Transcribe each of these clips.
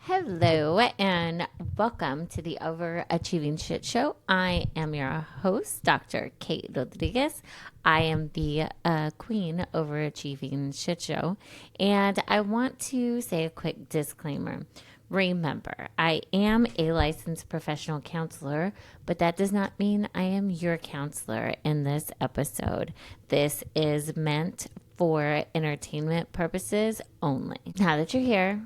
Hello and welcome to the Overachieving Shit Show. I am your host, Dr. Kate Rodriguez. I am the queen Overachieving Shit Show, and I want to say a quick disclaimer. Remember, I am a licensed professional counselor, but that does not mean I am your counselor in this episode. This is meant for entertainment purposes only. Now that you're here,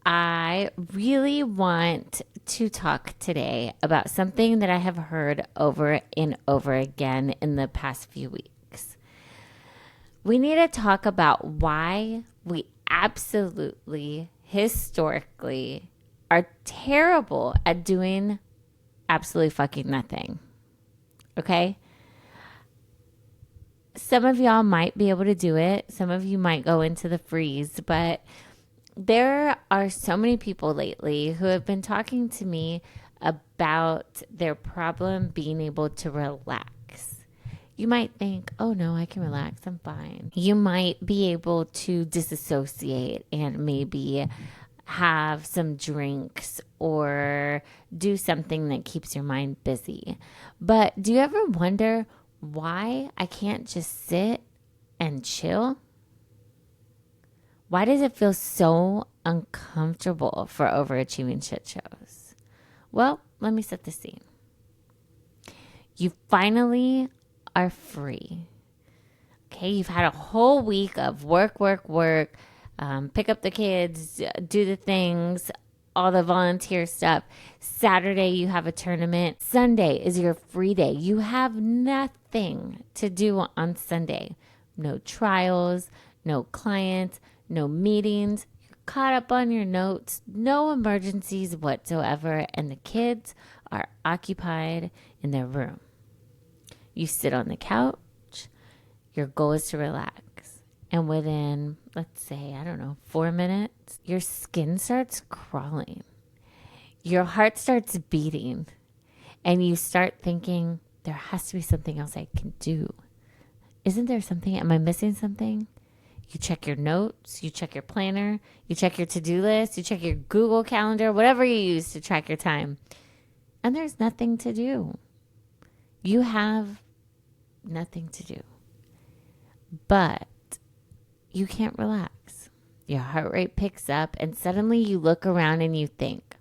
I really want to talk today about something that I have heard over and over again in the past few weeks. We need to talk about why we absolutely, historically, are terrible at doing absolutely fucking nothing. Okay? Some of y'all might be able to do it. Some of you might go into the freeze, but there are so many people lately who have been talking to me about their problem being able to relax. You might think, oh no, I can relax, I'm fine. You might be able to disassociate and maybe have some drinks or do something that keeps your mind busy. But do you ever wonder why I can't just sit and chill? Why does it feel so uncomfortable for overachieving shit shows? Well, let me set the scene. You finally are free. Okay, you've had a whole week of work, pick up the kids, do the things, all the volunteer stuff. Saturday, you have a tournament. Sunday is your free day. You have nothing to do on Sunday. No trials, no clients, no meetings, you're caught up on your notes, no emergencies whatsoever, and the kids are occupied in their room. You sit on the couch, your goal is to relax, and within, let's say, 4 minutes, your skin starts crawling, your heart starts beating, and you start thinking, there has to be something else I can do. Isn't there something? Am I missing something? You check your notes, you check your planner, you check your to-do list, you check your Google Calendar, whatever you use to track your time. And there's nothing to do. You have nothing to do. But you can't relax. Your heart rate picks up and suddenly you look around and you think,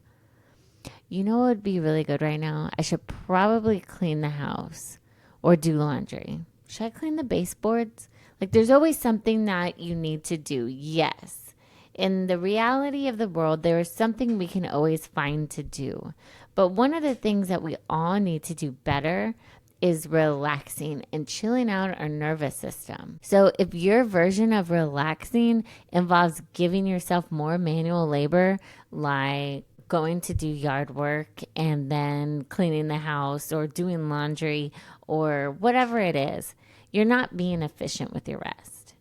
you know what would be really good right now? I should probably clean the house or do laundry. Should I clean the baseboards? Like, there's always something that you need to do. Yes. In the reality of the world, there is something we can always find to do. But one of the things that we all need to do better is relaxing and chilling out our nervous system. So if your version of relaxing involves giving yourself more manual labor, like going to do yard work and then cleaning the house or doing laundry or whatever it is, you're not being efficient with your rest.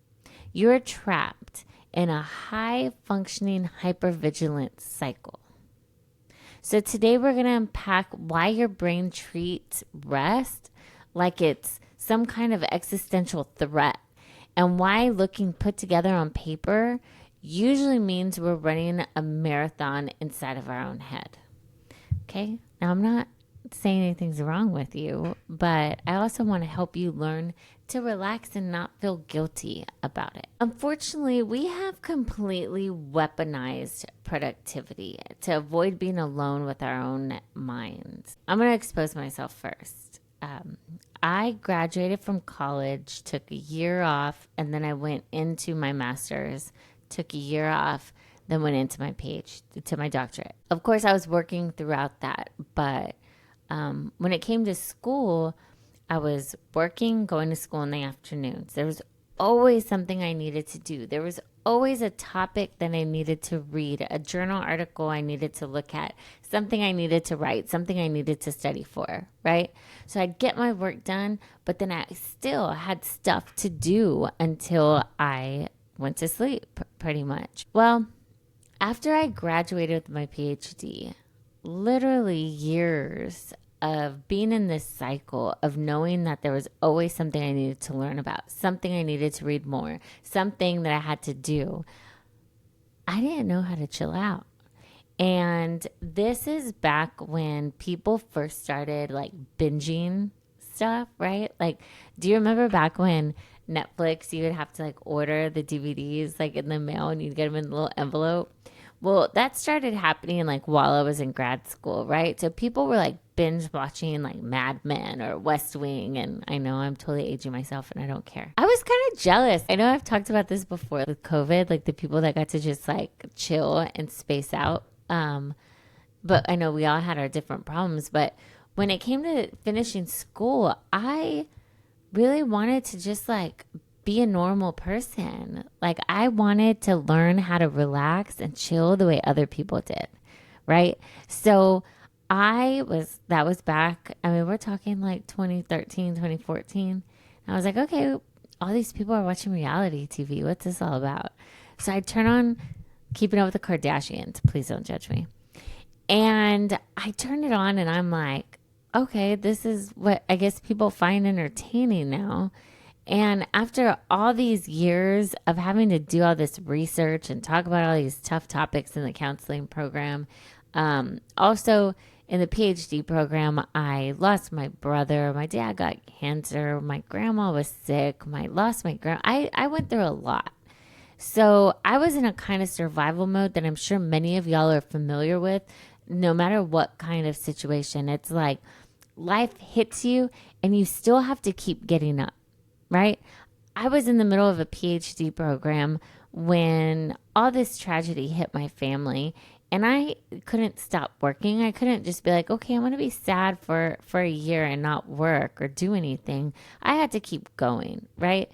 You're trapped in a high-functioning hypervigilance cycle. So today we're going to unpack why your brain treats rest like it's some kind of existential threat and why looking put together on paper usually means we're running a marathon inside of our own head. Okay? Now, I'm not saying anything's wrong with you, but I also want to help you learn to relax and not feel guilty about it. Unfortunately, we have completely weaponized productivity to avoid being alone with our own minds. I'm going to expose myself first. I graduated from college, took a year off, and then I went into my master's, took a year off, then went into my PhD, to my doctorate. Of course, I was working throughout that, but when it came to school, I was working, going to school in the afternoons. There was always something I needed to do. There was always a topic that I needed to read, a journal article I needed to look at, something I needed to write, something I needed to study for, right? So I'd get my work done, but then I still had stuff to do until I went to sleep, pretty much. Well, after I graduated with my PhD, literally years of being in this cycle of knowing that there was always something I needed to learn about, something I needed to read more, something that I had to do. I didn't know how to chill out. And this is back when people first started like binging stuff, right? Like, do you remember back when Netflix, you would have to like order the DVDs like in the mail and you'd get them in a little envelope? Well, that started happening like while I was in grad school, right? So people were like binge watching like Mad Men or West Wing. And I know I'm totally aging myself and I don't care. I was kind of jealous. I know I've talked about this before with COVID, like the people that got to just like chill and space out. But I know we all had our different problems. But when it came to finishing school, I really wanted to just like be a normal person. Like I wanted to learn how to relax and chill the way other people did. Right. So that was back, I mean, we're talking like 2013, 2014. And I was like, okay, all these people are watching reality TV. What's this all about? So I turn on Keeping Up with the Kardashians. Please don't judge me. And I turned it on and I'm like, okay, this is what I guess people find entertaining now. And after all these years of having to do all this research and talk about all these tough topics in the counseling program, also in the PhD program, I lost my brother. My dad got cancer. My grandma was sick. I lost my grandma. I went through a lot. So I was in a kind of survival mode that I'm sure many of y'all are familiar with. No matter what kind of situation, it's like life hits you and you still have to keep getting up, right? I was in the middle of a PhD program when all this tragedy hit my family and I couldn't stop working. I couldn't just be like, okay, I'm going to be sad for a year and not work or do anything. I had to keep going, right?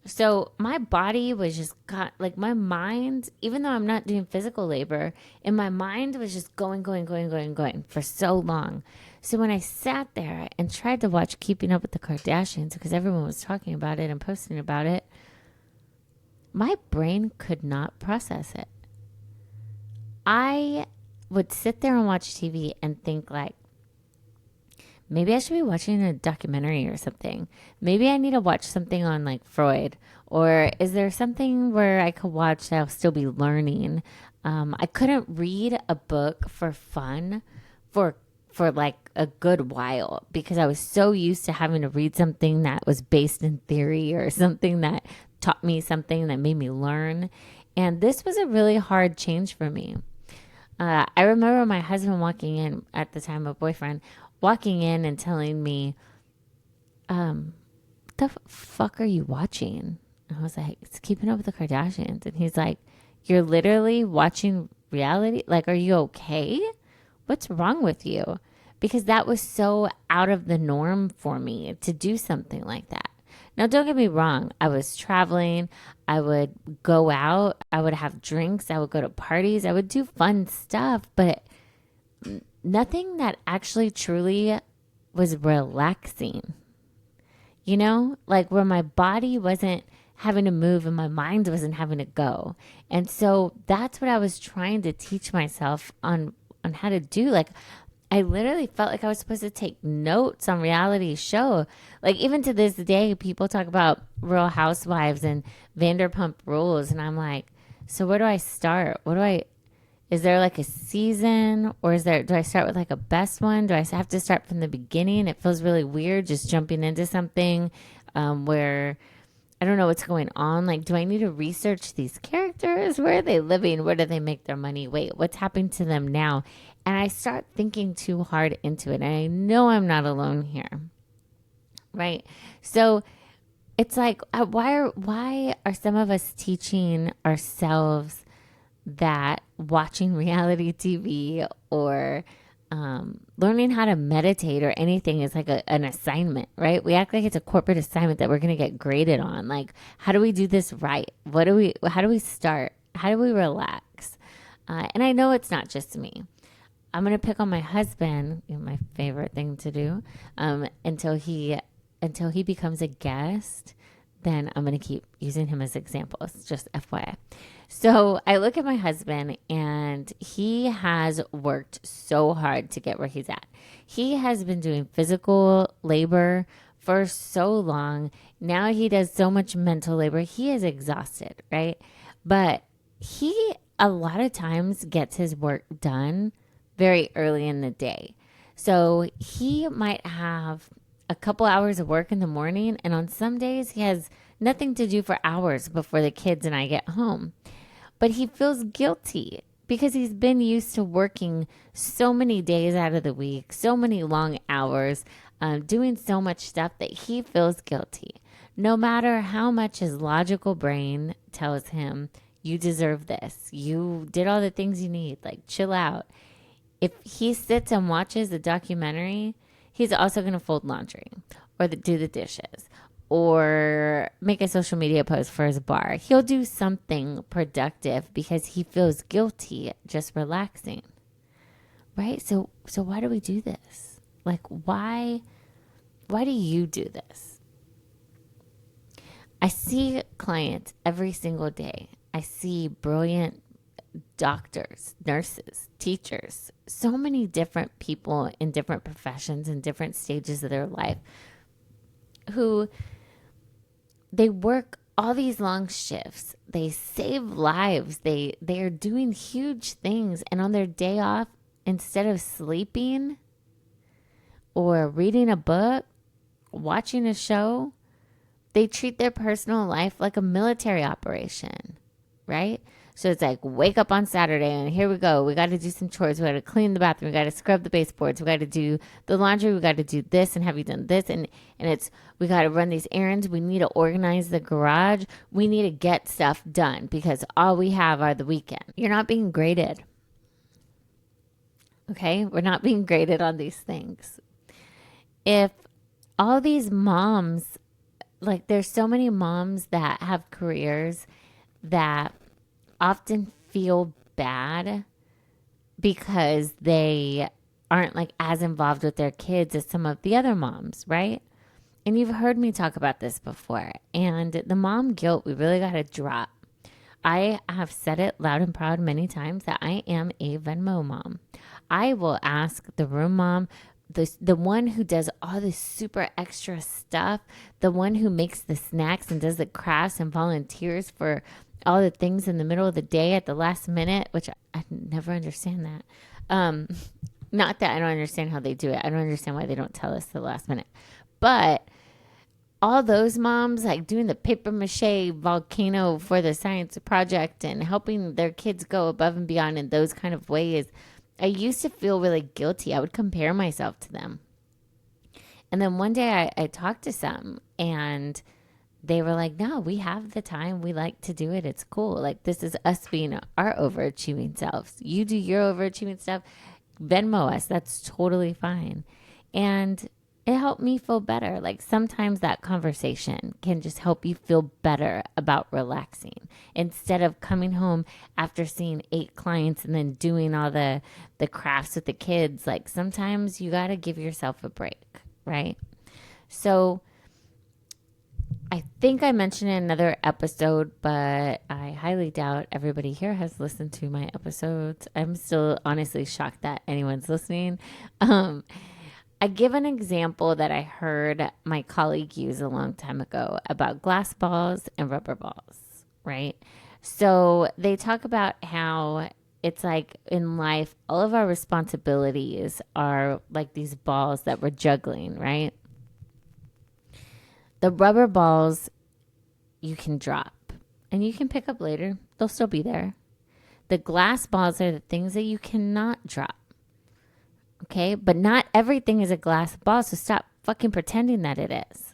So my body was just got like my mind, even though I'm not doing physical labor, and my mind was just going for so long. So when I sat there and tried to watch Keeping Up with the Kardashians, because everyone was talking about it and posting about it, my brain could not process it. I would sit there and watch TV and think like, maybe I should be watching a documentary or something. Maybe I need to watch something on like Freud. Or is there something where I could watch that I'll still be learning? I couldn't read a book for fun for like a good while because I was so used to having to read something that was based in theory or something that taught me something that made me learn. And this was a really hard change for me. I remember my husband walking in at the time, a boyfriend, walking in and telling me, what the fuck are you watching? And I was like, it's Keeping Up with the Kardashians. And he's like, you're literally watching reality? Like, are you okay? What's wrong with you? Because that was so out of the norm for me to do something like that. Now, don't get me wrong. I was traveling. I would go out. I would have drinks. I would go to parties. I would do fun stuff. But nothing that actually truly was relaxing, you know, like where my body wasn't having to move and my mind wasn't having to go. And so that's what I was trying to teach myself on how to do. Like I literally felt like I was supposed to take notes on reality show. Like even to this day, people talk about Real Housewives and Vanderpump Rules. And I'm like, so where do I start? Is there like a season or do I start with like a best one? Do I have to start from the beginning? It feels really weird just jumping into something where I don't know what's going on. Like, do I need to research these characters? Where are they living? Where do they make their money? Wait, what's happening to them now? And I start thinking too hard into it. And I know I'm not alone here. Right? So it's like, why are some of us teaching ourselves that watching reality TV or learning how to meditate or anything is like an assignment, right? We act like it's a corporate assignment that we're going to get graded on. Like, how do we do this right? How do we start? How do we relax? And I know it's not just me. I'm going to pick on my husband, my favorite thing to do, until he becomes a guest. Then I'm going to keep using him as examples, just FYI. So I look at my husband and he has worked so hard to get where he's at. He has been doing physical labor for so long. Now he does so much mental labor. He is exhausted, right? But he a lot of times gets his work done very early in the day. So he might have a couple hours of work in the morning, and on some days he has nothing to do for hours before the kids and I get home. But he feels guilty because he's been used to working so many days out of the week, so many long hours, doing so much stuff that he feels guilty. No matter how much his logical brain tells him, you deserve this, you did all the things you need, like chill out. If he sits and watches a documentary, he's also going to fold laundry or do the dishes or make a social media post for his bar. He'll do something productive because he feels guilty just relaxing. Right? So why do we do this? Like, why do you do this? I see clients every single day. I see brilliant doctors, nurses, teachers, so many different people in different professions and different stages of their life who they work all these long shifts. They save lives. They are doing huge things. And on their day off, instead of sleeping or reading a book, watching a show, they treat their personal life like a military operation, right? So it's like, wake up on Saturday and here we go. We got to do some chores. We got to clean the bathroom. We got to scrub the baseboards. We got to do the laundry. We got to do this. And have you done this? And we got to run these errands. We need to organize the garage. We need to get stuff done because all we have are the weekend. You're not being graded. Okay? We're not being graded on these things. If all these moms, like there's so many moms that have careers that often feel bad because they aren't like as involved with their kids as some of the other moms, right? And you've heard me talk about this before. And the mom guilt, we really got to drop. I have said it loud and proud many times that I am a Venmo mom. I will ask the room mom, the one who does all this super extra stuff, the one who makes the snacks and does the crafts and volunteers for all the things in the middle of the day at the last minute, which I never understand that. Not that I don't understand how they do it. I don't understand why they don't tell us the last minute. But all those moms like doing the paper mache volcano for the science project and helping their kids go above and beyond in those kind of ways, I used to feel really guilty. I would compare myself to them. And then one day I talked to some and they were like, no, we have the time. We like to do it. It's cool. Like, this is us being our overachieving selves. You do your overachieving stuff. Venmo us. That's totally fine. And it helped me feel better. Like, sometimes that conversation can just help you feel better about relaxing instead of coming home after seeing 8 clients and then doing all the crafts with the kids. Like, sometimes you got to give yourself a break, right? So I think I mentioned in another episode, but I highly doubt everybody here has listened to my episodes. I'm still honestly shocked that anyone's listening. I give an example that I heard my colleague use a long time ago about glass balls and rubber balls, right? So they talk about how it's like in life, all of our responsibilities are like these balls that we're juggling, right? The rubber balls you can drop and you can pick up later. They'll still be there. The glass balls are the things that you cannot drop. Okay? But not everything is a glass ball, so stop fucking pretending that it is.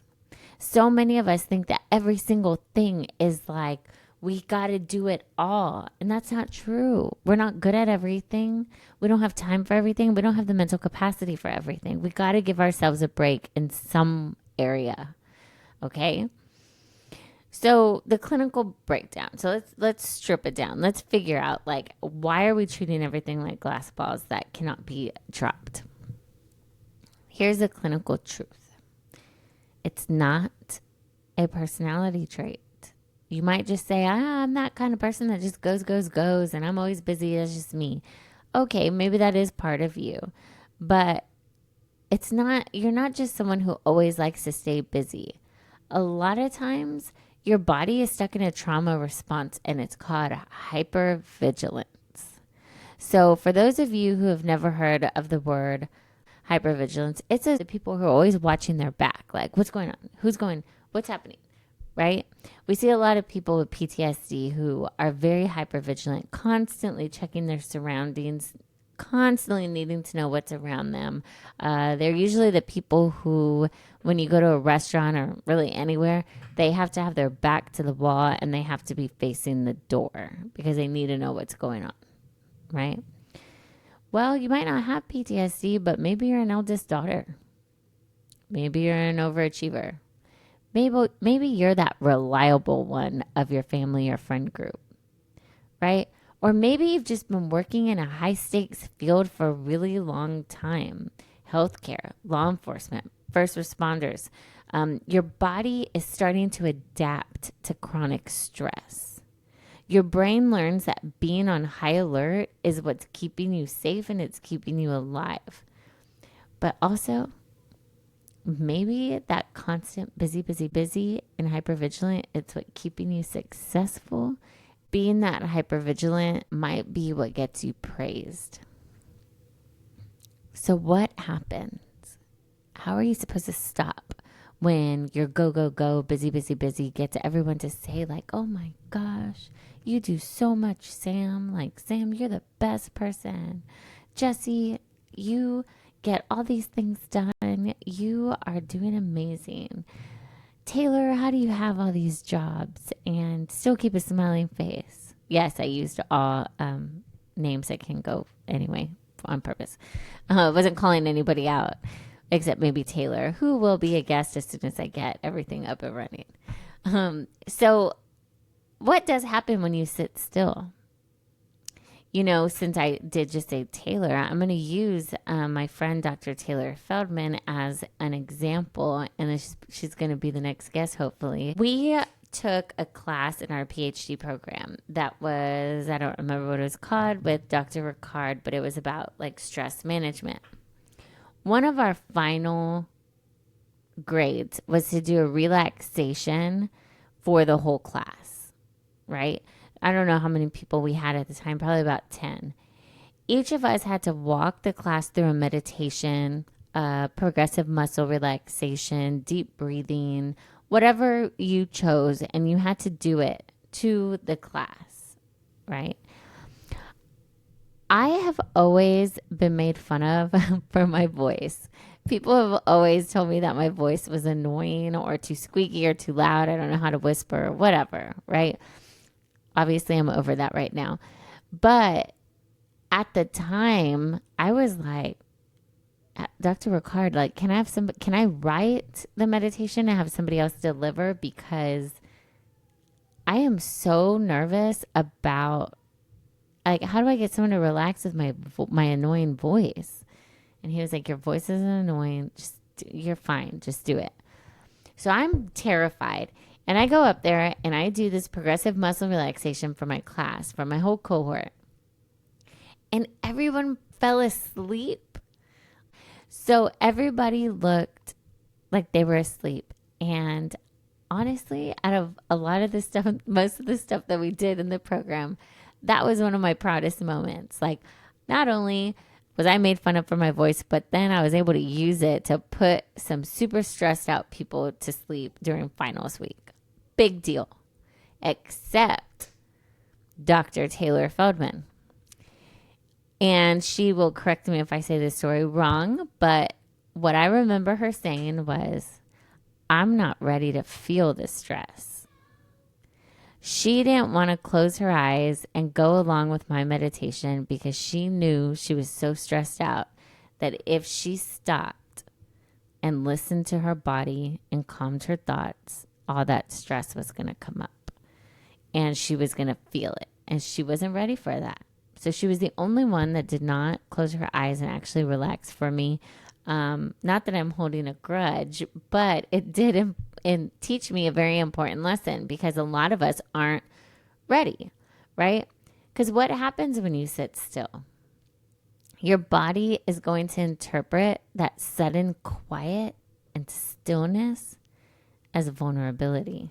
So many of us think that every single thing is like, we got to do it all. And that's not true. We're not good at everything. We don't have time for everything. We don't have the mental capacity for everything. We got to give ourselves a break in some area. Okay. So the clinical breakdown. So let's strip it down. Let's figure out like, why are we treating everything like glass balls that cannot be dropped? Here's the clinical truth. It's not a personality trait. You might just say, I'm that kind of person that just goes, and I'm always busy. That's just me. Okay, maybe that is part of you, but it's not, you're not just someone who always likes to stay busy. A lot of times Your body is stuck in a trauma response, and it's called hypervigilance. So for those of you who have never heard of the word hypervigilance, it's the people who are always watching their back, like what's going on, who's going, what's happening, right? We see a lot of people with PTSD who are very hypervigilant, constantly checking their surroundings, constantly needing to know what's around them. They're usually the people who, when you go to a restaurant or really anywhere, they have to have their back to the wall and they have to be facing the door because they need to know what's going on, right? Well, you might not have PTSD, but maybe you're an eldest daughter. Maybe you're an overachiever. Maybe you're that reliable one of your family or friend group, right? Or maybe you've just been working in a high stakes field for a really long time. Healthcare, law enforcement, first responders. Your body is starting to adapt to chronic stress. Your brain learns that being on high alert is what's keeping you safe and it's keeping you alive. But also, maybe that constant busy and hypervigilant, it's what keeping you successful. Being that hypervigilant might be what gets you praised. So what happens? How are you supposed to stop when your go, busy gets everyone to say like, oh my gosh, you do so much, Sam. Like, Sam, you're the best person. Jesse, you get all these things done. You are doing amazing. Taylor, how do you have all these jobs and still keep a smiling face? Yes, I used all names that can go anyway on purpose. I wasn't calling anybody out except maybe Taylor, who will be a guest as soon as I get everything up and running. So what does happen when you sit still? You know, since I did just say Taylor, I'm going to use my friend Dr. Taylor Feldman as an example, and she's going to be the next guest, hopefully. We took a class in our PhD program that was, I don't remember what it was called, with Dr. Ricard, but it was about like stress management. One of our final grades was to do a relaxation for the whole class, right? I don't know how many people we had at the time, probably about 10. Each of us had to walk the class through a meditation, progressive muscle relaxation, deep breathing, whatever you chose, and you had to do it to the class, right? I have always been made fun of for my voice. People have always told me that my voice was annoying or too squeaky or too loud. I don't know how to whisper or whatever, right? Obviously, I'm over that right now. But at the time, I was like, Dr. Ricard, like, can I write the meditation and have somebody else deliver? Because I am so nervous about, like, how do I get someone to relax with my annoying voice? And he was like, your voice isn't annoying. You're fine. Just do it. So I'm terrified. And I go up there and I do this progressive muscle relaxation for my class, for my whole cohort. And everyone fell asleep. So everybody looked like they were asleep. And honestly, out of a lot of the stuff, most of the stuff that we did in the program, that was one of my proudest moments. Like, not only was I made fun of for my voice, but then I was able to use it to put some super stressed out people to sleep during finals week. Big deal. Except Dr. Taylor Feldman. And she will correct me if I say this story wrong, but what I remember her saying was, I'm not ready to feel the stress. She didn't want to close her eyes and go along with my meditation because she knew she was so stressed out that if she stopped and listened to her body and calmed her thoughts, all that stress was going to come up and she was going to feel it. And she wasn't ready for that. So she was the only one that did not close her eyes and actually relax for me. Not that I'm holding a grudge, but it did teach me a very important lesson because a lot of us aren't ready, right? Because what happens when you sit still? Your body is going to interpret that sudden quiet and stillness as vulnerability.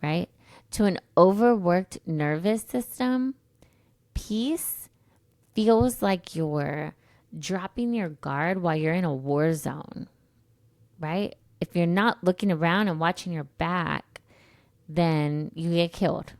right? To an overworked nervous system, peace feels like you're dropping your guard while you're in a war zone, right? If you're not looking around and watching your back, then you get killed.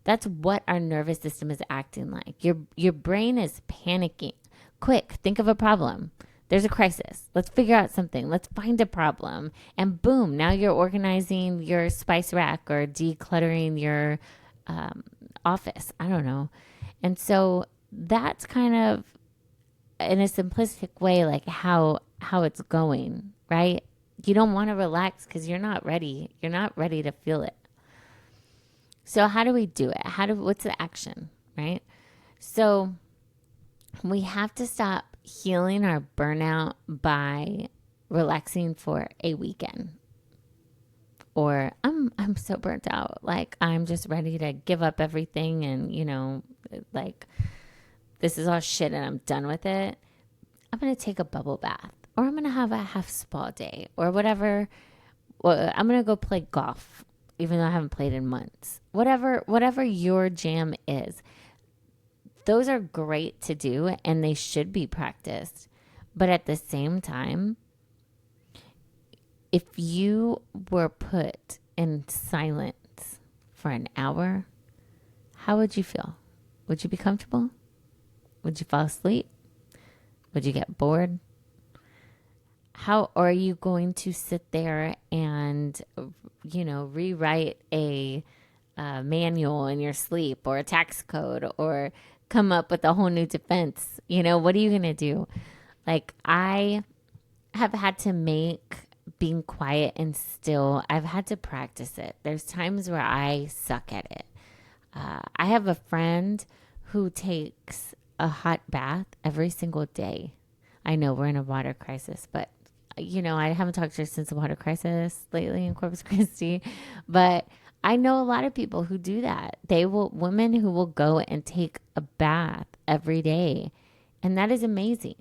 That's what our nervous system is acting like. Your brain is panicking. Quick, think of a problem. There's a crisis. Let's figure out something. Let's find a problem. And boom, now you're organizing your spice rack or decluttering your office. I don't know. And so that's kind of, in a simplistic way, like how it's going, right? You don't want to relax because you're not ready. You're not ready to feel it. So how do we do it? What's the action, right? So we have to stop healing our burnout by relaxing for a weekend. Or I'm so burnt out. Like I'm just ready to give up everything and, like this is all shit and I'm done with it. I'm going to take a bubble bath or I'm going to have a half spa day or whatever. Well, I'm going to go play golf, even though I haven't played in months. Whatever your jam is, those are great to do and they should be practiced. But at the same time, if you were put in silence for an hour, how would you feel? Would you be comfortable? Would you fall asleep? Would you get bored? How are you going to sit there and, rewrite a manual in your sleep or a tax code or come up with a whole new defense? What are you going to do? Like I have had to make being quiet and still, I've had to practice it. There's times where I suck at it. I have a friend who takes a hot bath every single day. I know we're in a water crisis, but I haven't talked to her since the water crisis lately in Corpus Christi, but I know a lot of people who do that. Women who will go and take a bath every day. And that is amazing.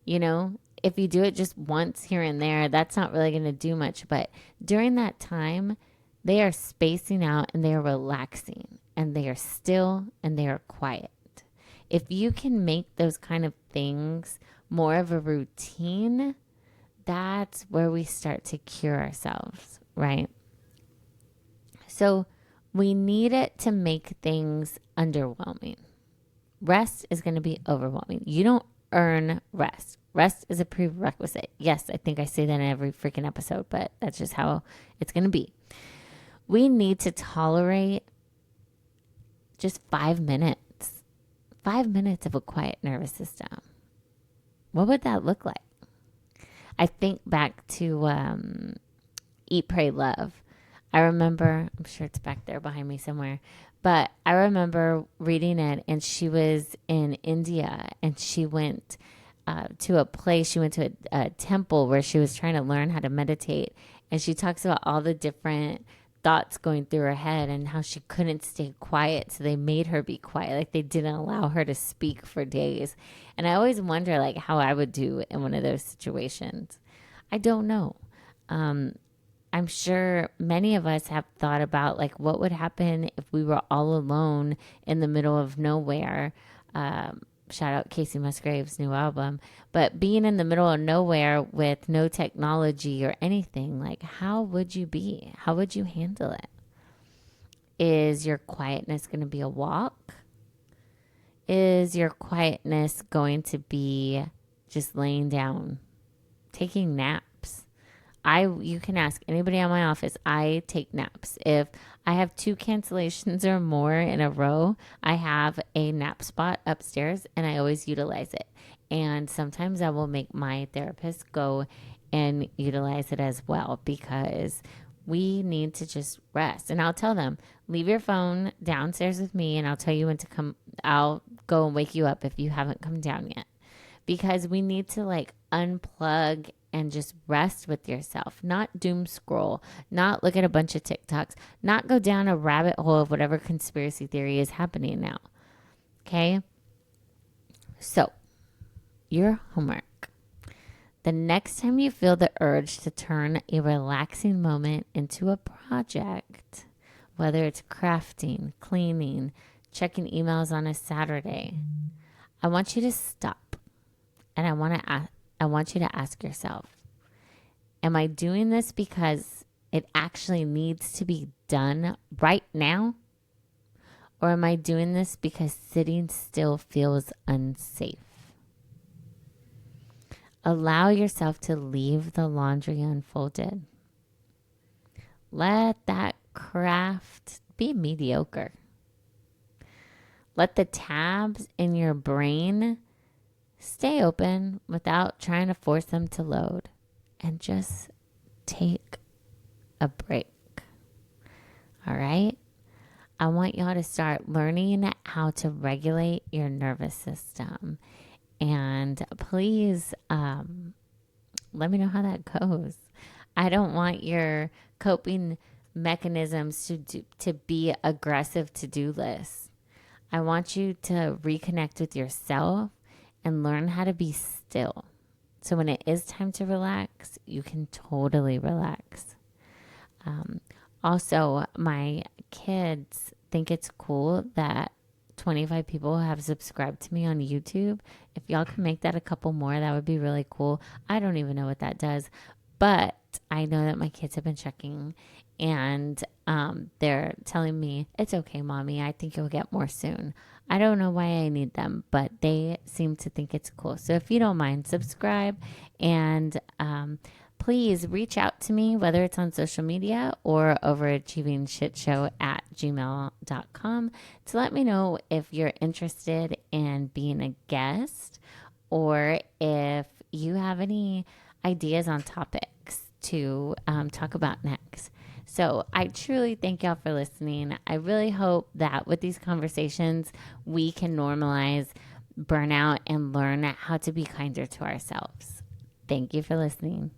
If you do it just once here and there, that's not really going to do much. But during that time, they are spacing out and they are relaxing and they are still and they are quiet. If you can make those kind of things more of a routine, that's where we start to cure ourselves, right? So we need it to make things underwhelming. Rest is going to be overwhelming. You don't earn rest. Rest is a prerequisite. Yes, I think I say that in every freaking episode, but that's just how it's going to be. We need to tolerate just 5 minutes. 5 minutes of a quiet nervous system. What would that look like? I think back to Eat, Pray, Love. I remember, I'm sure it's back there behind me somewhere, but I remember reading it and she was in India and she went to a place, she went to a temple where she was trying to learn how to meditate. And she talks about all the different thoughts going through her head and how she couldn't stay quiet. So they made her be quiet. Like they didn't allow her to speak for days. And I always wonder like how I would do in one of those situations. I don't know. I'm sure many of us have thought about like what would happen if we were all alone in the middle of nowhere. Shout out Casey Musgrave's new album. But being in the middle of nowhere with no technology or anything, like how would you be? How would you handle it? Is your quietness going to be a walk? Is your quietness going to be just laying down, taking naps? You can ask anybody in my office. I take naps. If I have 2 cancellations or more in a row, I have a nap spot upstairs and I always utilize it. And sometimes I will make my therapist go and utilize it as well because we need to just rest. And I'll tell them, leave your phone downstairs with me and I'll tell you when to come. I'll go and wake you up if you haven't come down yet. Because we need to like unplug and just rest with yourself, not doom scroll, not look at a bunch of TikToks, not go down a rabbit hole of whatever conspiracy theory is happening now. Okay? So, your homework. The next time you feel the urge to turn a relaxing moment into a project, whether it's crafting, cleaning, checking emails on a Saturday. I want you to stop and I want you to ask yourself, am I doing this because it actually needs to be done right now? Or am I doing this because sitting still feels unsafe? Allow yourself to leave the laundry unfolded. Let that craft be mediocre. Let the tabs in your brain stay open without trying to force them to load. And just take a break. All right? I want y'all to start learning how to regulate your nervous system. And please let me know how that goes. I don't want your coping mechanisms to be aggressive to-do lists. I want you to reconnect with yourself and learn how to be still. So when it is time to relax, you can totally relax. Also, my kids think it's cool that 25 people have subscribed to me on YouTube. If y'all can make that a couple more, that would be really cool. I don't even know what that does, but I know that my kids have been checking and they're telling me, it's okay, mommy. I think you'll get more soon. I don't know why I need them, but they seem to think it's cool. So if you don't mind, subscribe and please reach out to me, whether it's on social media or overachievingshitshow@gmail.com to let me know if you're interested in being a guest or if you have any ideas on topics to talk about next. So I truly thank y'all for listening. I really hope that with these conversations, we can normalize burnout and learn how to be kinder to ourselves. Thank you for listening.